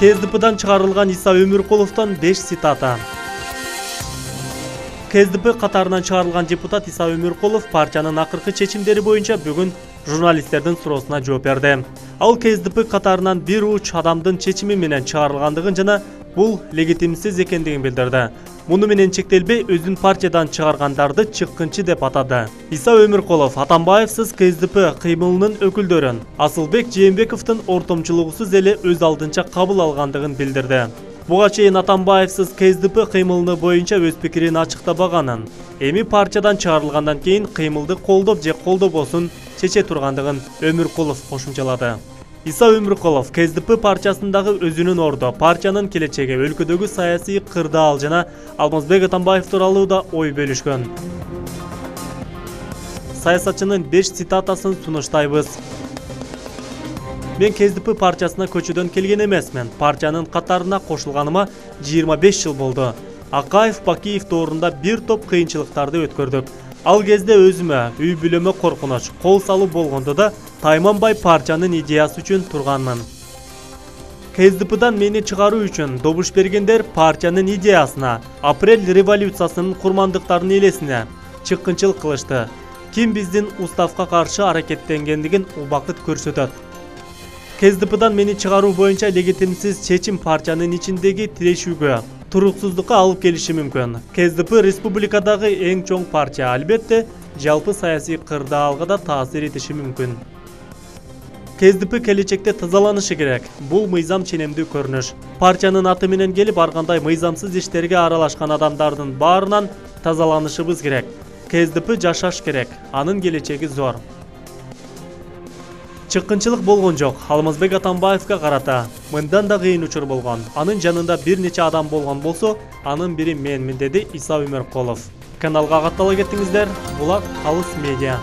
КСДПдан чыгарылган Иса Өмүркуловдон 5 цитата. КСДП катарынан чыгарылган депутат Иса Өмүркулов партиянын акыркы чечимдери боюнча бүгүн журналисттердин суроосуна жооп берди. Ал КСДП катарынан бир уч адамдын чечими менен чыгарылгандыгын жана бул легитимсиз экендигин билдирди. Муну менен чектелбей өзүн партиядан чыгаргандарды чыккынчы деп атады. Иса Өмүркулов Атамбаевсыз КСДП кыймылынын өкүлдөрүн Асылбек Жээнбековдун ортомчулугусуз эле өз алдынча кабыл алгандыгын билдирди. Буга чейин Атамбаевсыз КСДП кыймылыны боюнча өз пикирин ачыктабаганын, эми партиядан чыгарылгандан кийин кыймылды колдоп же колдобосун чече тургандыгын Өмүркулов кошумчалады. Иса Өмүркулов КСДП партиясындагы өзүнүн орду, партиянын келечеги, өлкөдөгү саясий кырдаал жана Алмазбек Атамбаев тууралуу да ой бөлүшкөн. Саясатчынын 5 цитатасын сунуштайбыз. Мен КСДП партиясына көчөдөн келген эмесмин. Партиянын катарына кошулганыма 25 жыл болду. Акаев, Бакиев доорунда бир топ кыйынчылыктарды өткөрдүк. Ал кезде өзүмө үй бүлөмө коркунуч, кол салуу болгондо да тайманбай партиянын идеясы үчүн турганмын. КСДПдан мени чыгаруу үчүн добуш бергендер партиянын идеясына, апрель революциясынын курмандыктарынын элесине чыккынчылык кылышты. Ким биздин уставга каршы аракеттенгендигин убакыт көрсөтөт. КСДПдан мени чыгаруу боюнча легитимсиз чечим партиянын ичиндеги тирешүүгө, туруксуздукка алып келиши мүмкүн. КСДП республикадагы эң чоң партия, албетте, жалпы саясий кырдаалга да таасир этиши мүмкүн. КСДП келечекте тазаланышы керек. Бул мыйзам ченемдүү көрүнүш. Партиянын аты менен келип ар кандай мыйзамсыз иштерге аралашкан адамдардын баарынан тазаланышыбыз керек. КСДП жашаш керек. Анын келечеги зор. Чыккынчылык болгон жок. Алмазбек Атамбаевга карата мындан да кыйын учур болгон. Анын жанында бир нече адам болгон болсо, анын бири менмин, деди Иса Өмүркулов. Каналга каттала кеттиңиздер. Булак Алыс медиа.